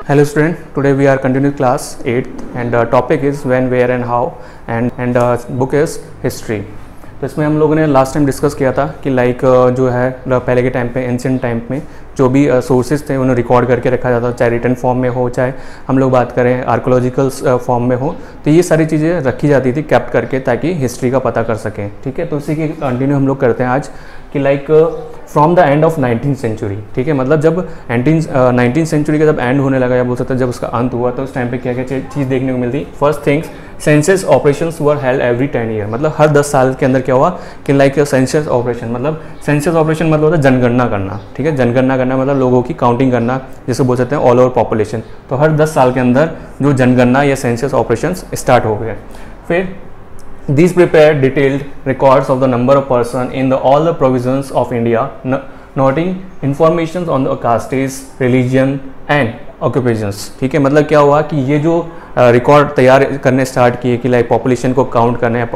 Hello student, today we are continuing class 8th and topic is when, where and how and book is history। तो इसमें हम लोगों ने last time discuss किया था कि लाइक जो है पहले के टाइम पे एंशिएंट टाइम में जो भी सोर्सेज थे उन्हें रिकॉर्ड करके रखा जाता, चाहे रिटन फॉर्म में हो, चाहे हम लोग बात करें आर्कोलॉजिकल फॉर्म में हो, तो ये सारी चीज़ें रखी जाती थी कैप्ट करके ताकि हिस्ट्री का पता कर सकें। ठीक है, तो इसी की कंटिन्यू हम लोग करते हैं आज कि like from the end of 19th century. ठीक है, मतलब जब 19th सेंचुरी का जब एंड होने लगा या बोल सकते हैं जब उसका अंत हुआ तो उस टाइम पे क्या क्या चीज़ देखने को मिलती। First things, census operations were held every 10 year, मतलब हर 10 साल के अंदर क्या हुआ कि लाइक सेंसस ऑपरेशन, मतलब सेंसस ऑपरेशन मतलब होता है जनगणना करना। ठीक है, जनगणना करना मतलब लोगों की काउंटिंग करना, जिसे बोल सकते हैं ऑल ओवर पॉपुलेशन। तो हर 10 साल के अंदर जो जनगणना या सेंसस ऑपरेशंस स्टार्ट हो गए। फिर these prepared detailed records of the number of person in all the provinces of India, noting information on the castes, religion and occupations। ठीक है, मतलब क्या हुआ कि ये जो रिकॉर्ड तैयार करने स्टार्ट किए कि लाइक पॉपुलेशन को काउंट करना है,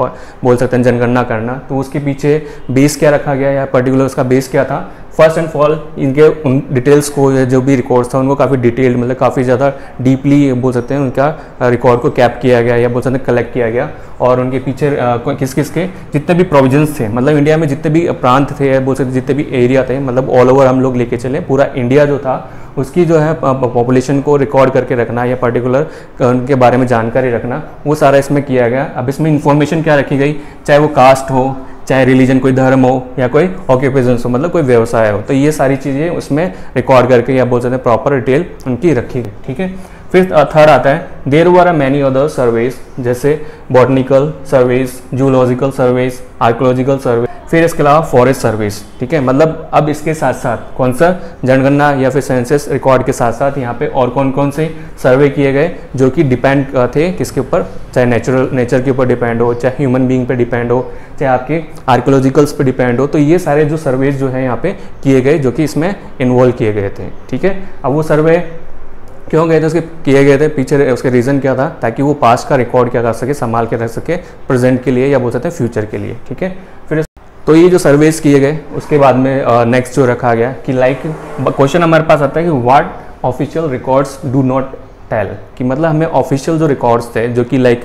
बोल सकते हैं जनगणना करना, तो उसके पीछे बेस क्या रखा गया या पर्टिकुलर उसका बेस क्या था। फर्स्ट एंड फॉल इनके उन डिटेल्स को जो भी रिकॉर्ड्स था उनको काफ़ी डिटेल्ड, मतलब काफ़ी ज़्यादा डीपली बोल सकते हैं उनका रिकॉर्ड को कैप किया गया या बोल सकते हैं कलेक्ट किया गया। और उनके पीछे किस किस के जितने भी प्रोविजंस थे, मतलब इंडिया में जितने भी प्रांत थे, बोल सकते जितने भी एरिया थे, मतलब ऑल ओवर हम लोग लेके चले पूरा इंडिया जो था उसकी जो है पॉपुलेशन को रिकॉर्ड करके रखना या पर्टिकुलर उनके बारे में जानकारी रखना, वो सारा इसमें किया गया। अब इसमें इंफॉर्मेशन क्या रखी गई, चाहे वो कास्ट हो, चाहे रिलीजन कोई धर्म हो या कोई ऑक्यूपेशन हो, मतलब कोई व्यवसाय हो, तो ये सारी चीज़ें उसमें रिकॉर्ड करके या बोल सकते हैं प्रॉपर डिटेल उनकी रखी गई। ठीक है, फिर थर्ड आता है there were many other surveys, जैसे botanical surveys, zoological surveys, archaeological survey, फिर इसके अलावा फॉरेस्ट सर्वेज। ठीक है, मतलब अब इसके साथ साथ कौन सा जनगणना या फिर सेंसस रिकॉर्ड के साथ साथ यहाँ पे और कौन कौन से सर्वे किए गए जो कि डिपेंड थे किसके ऊपर, चाहे नेचर के ऊपर डिपेंड हो, चाहे ह्यूमन बीइंग पे डिपेंड हो, चाहे आपके आर्कोलॉजिकल्स पे डिपेंड हो। तो ये सारे जो सर्वेज जो है यहाँ पे किए गए जो कि इसमें इन्वॉल्व किए गए थे। ठीक है, अब वो सर्वे क्यों गए थे, उसके किए गए थे पीछे उसके रीज़न क्या था, ताकि वो पास्ट का रिकॉर्ड क्या कर सके, संभाल के रख सके प्रेजेंट के लिए या बोल सकते हैं फ्यूचर के लिए। ठीक है, फिर तो ये जो सर्वेस किए गए उसके बाद में नेक्स्ट जो रखा गया कि लाइक क्वेश्चन हमारे पास आता है कि what official records do not tell, कि मतलब हमें ऑफिशियल जो रिकॉर्ड्स थे जो कि लाइक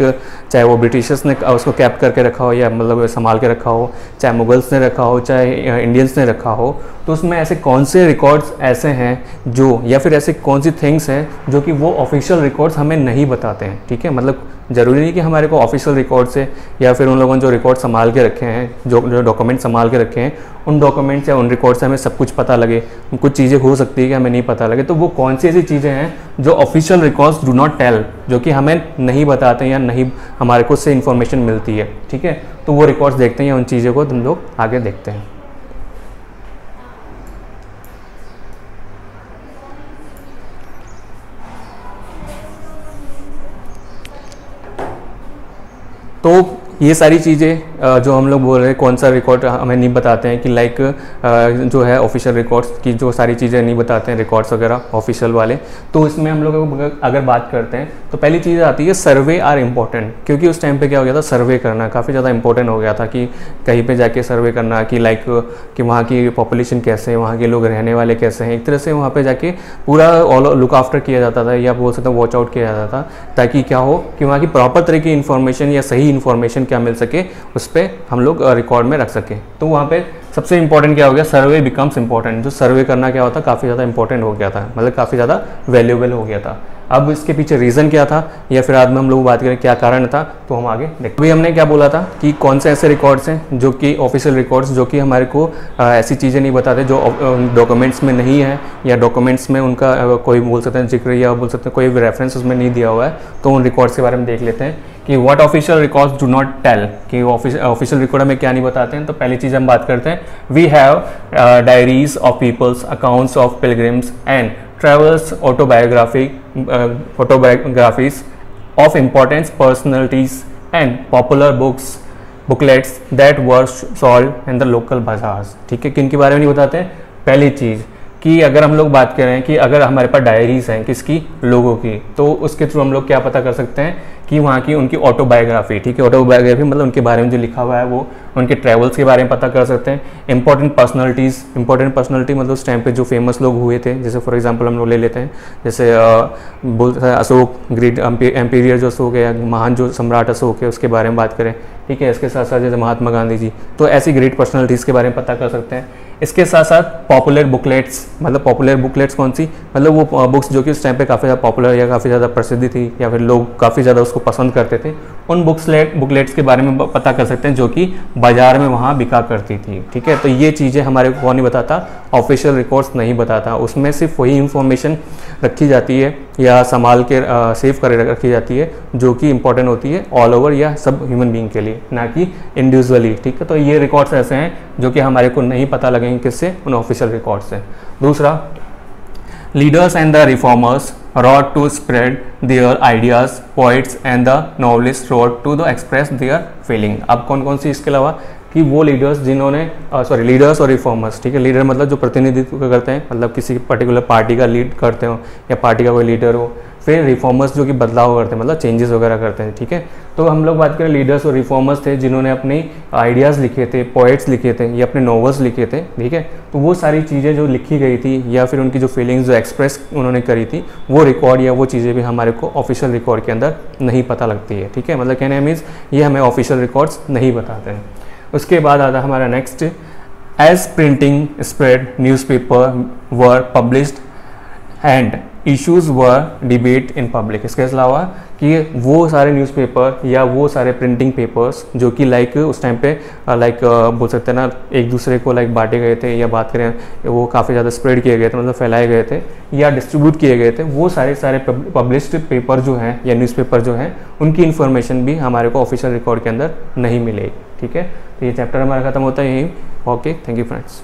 चाहे वो ब्रिटिशर्स ने उसको कैप करके रखा हो या मतलब संभाल के रखा हो, चाहे मुगल्स ने रखा हो, चाहे इंडियंस ने रखा हो, तो उसमें ऐसे कौन से रिकॉर्ड्स ऐसे हैं जो या फिर ऐसे कौन सी थिंग्स हैं जो कि वो ऑफिशियल रिकॉर्ड्स हमें नहीं बताते हैं। ठीक है, मतलब ज़रूरी नहीं कि हमारे को ऑफिशियल रिकॉर्ड से या फिर उन लोगों ने जो रिकॉर्ड संभाल के रखे हैं, जो डॉक्यूमेंट संभाल के रखे हैं, उन डॉक्यूमेंट्स या उन रिकॉर्ड से हमें सब कुछ पता लगे, कुछ चीज़ें हो सकती है कि हमें नहीं पता लगे। तो वो कौन सी ऐसी चीज़ें हैं जो official records do not tell, जो कि हमें नहीं बताते हैं या नहीं हमारे को उससे इन्फॉर्मेशन मिलती है। ठीक है, तो वो रिकॉर्ड्स देखते हैं या उन चीज़ों को हम लोग आगे देखते हैं। तो ये सारी चीज़ें जो हम लोग बोल रहे हैं कौन सा रिकॉर्ड हमें नहीं बताते हैं कि लाइक जो है ऑफिशियल रिकॉर्ड्स की जो सारी चीज़ें नहीं बताते हैं रिकॉर्ड्स वगैरह ऑफिशियल वाले, तो इसमें हम लोग अगर बात करते हैं तो पहली चीज़ आती है सर्वे आर इम्पोर्टेंट, क्योंकि उस टाइम पे क्या हो गया था, सर्वे करना काफ़ी ज़्यादा इंपॉर्टेंट हो गया था कि कहीं पे जाके सर्वे करना कि लाइक कि वहाँ की पॉपुलेशन कैसे है, वहाँ के लोग रहने वाले कैसे हैं, एक तरह से वहाँ पर जाके पूरा ऑल लुक आफ्टर किया जाता था या बोल सकते हैं वॉच आउट किया जाता था, ताकि क्या हो कि वहाँ की प्रॉपर तरह की इन्फॉर्मेशन या सही इन्फॉर्मेशन क्या मिल सके, उस पर हम लोग रिकॉर्ड में रख सके। तो वहाँ पे सबसे इंपॉर्टेंट क्या हो गया, सर्वे बिकम्स इंपॉर्टेंट। जो सर्वे करना क्या होता, काफ़ी ज़्यादा इंपॉर्टेंट हो गया था, मतलब काफ़ी ज़्यादा वैल्यूएबल हो गया था। अब इसके पीछे रीज़न क्या था या फिर आज में हम लोग बात करें क्या कारण था, तो हम आगे देखते हैं। अभी हमने क्या बोला था कि कौन से ऐसे रिकॉर्ड्स हैं जो कि ऑफिशियल रिकॉर्ड्स जो कि हमारे को ऐसी चीज़ें नहीं बताते जो डॉक्यूमेंट्स में नहीं है या डॉक्यूमेंट्स में उनका कोई बोल सकते हैं जिक्र या बोल सकते हैं कोई रेफरेंस उसमें नहीं दिया हुआ है। तो उन रिकॉर्ड्स के बारे में देख लेते हैं कि what official records do not tell, कि ऑफिशियल रिकॉर्ड हमें क्या नहीं बताते हैं। तो पहली चीज़ हम बात करते हैं, we have diaries of peoples, accounts of pilgrims and travels, autobiographies of important personalities and popular booklets that were sold in the local bazaars। ठीक है, किन के बारे में नहीं बताते हैं। पहली चीज़ कि अगर हम लोग बात करें कि अगर हमारे पास डायरीज हैं किसकी, लोगों की, तो उसके थ्रू हम लोग क्या पता कर सकते हैं कि वहाँ की उनकी ऑटोबायोग्राफी, ठीक है, ऑटोबायोग्राफी मतलब उनके बारे में जो लिखा हुआ है वो उनके ट्रैवल्स के बारे में पता कर सकते हैं। इंपॉर्टेंट पर्सनालिटी मतलब उस टाइम पे जो फेमस लोग हुए थे, जैसे फॉर एग्जांपल हम लोग ले लेते हैं, जैसे अशोक, ग्रेट एम्पीरियर जो अशोक है, महान जो सम्राट अशोक है, उसके बारे में बात करें, ठीक है। इसके साथ साथ जैसे महात्मा गांधी जी, तो ऐसी ग्रेट पर्सनालिटीज़ के बारे में पता कर सकते हैं। इसके साथ साथ पॉपुलर बुकलेट्स, मतलब पॉपुलर बुकलेट्स कौन सी, मतलब वो बुक्स जो कि उस टाइम पे काफ़ी ज़्यादा पॉपुलर या काफ़ी ज़्यादा प्रसिद्ध थी या फिर लोग काफ़ी ज़्यादा उसको पसंद करते थे, उन बुकलेट्स के बारे में पता कर सकते हैं जो कि बाज़ार में वहाँ बिका करती थी, ठीक है। तो ये चीज़ें हमारे को कौन नहीं बताता, ऑफिशियल रिकॉर्ड्स नहीं बताता, उसमें सिर्फ वही इंफॉर्मेशन रखी जाती है या संभाल के सेव कर रखी जाती है जो कि इंपॉर्टेंट होती है ऑल ओवर या सब ह्यूमन बीइंग के लिए, ना कि इंडिविजुअली, ठीक है। तो ये रिकॉर्ड्स ऐसे हैं जो कि हमारे को नहीं पता लगेंगे किससे, उन ऑफिशियल रिकॉर्ड से। दूसरा, leaders and the reformers wrought to spread their ideas, poets and the novelists wrote to the express their feeling। अब कौन कौन सी इसके अलावा कि वो लीडर्स जिन्होंने लीडर्स और रिफॉर्मर्स, ठीक है। लीडर मतलब जो प्रतिनिधित्व करते हैं, मतलब किसी पर्टिकुलर पार्टी का लीड करते हो या पार्टी का कोई लीडर हो। फिर रिफॉर्मर्स जो कि बदलाव करते हैं, मतलब चेंजेस वगैरह करते हैं, ठीक है। तो हम लोग बात करें लीडर्स और रिफॉर्मर्स थे जिन्होंने अपने आइडियाज़ लिखे थे, पोएट्स लिखे थे या अपने नॉवेल्स लिखे थे, ठीक है। तो वो सारी चीज़ें जो लिखी गई थी या फिर उनकी जो फीलिंग्स जो एक्सप्रेस उन्होंने करी थी, वो रिकॉर्ड या वो चीज़ें भी हमारे को ऑफिशियल रिकॉर्ड के अंदर नहीं पता लगती है, ठीक है। मतलब कहने मीन्स ये हमें ऑफिशियल रिकॉर्ड्स नहीं बताते हैं। उसके बाद आता है हमारा next, as printing spread newspaper were published and issues were debate in public. इसके अलावा कि वो सारे न्यूज़पेपर या वो सारे प्रिंटिंग पेपर्स जो कि लाइक उस टाइम पे लाइक बोल सकते हैं ना, एक दूसरे को लाइक बांटे गए थे या बात करें वो काफ़ी ज़्यादा स्प्रेड किए गए थे, मतलब फैलाए गए थे या डिस्ट्रीब्यूट किए गए थे, वो सारे पब्लिश्ड पेपर जो हैं या न्यूज़पेपर जो हैं उनकी इन्फॉर्मेशन भी हमारे को ऑफिशियल रिकॉर्ड के अंदर नहीं मिलेगी, ठीक है। तो ये चैप्टर हमारा खत्म होता है यहीं। Okay, thank you friends.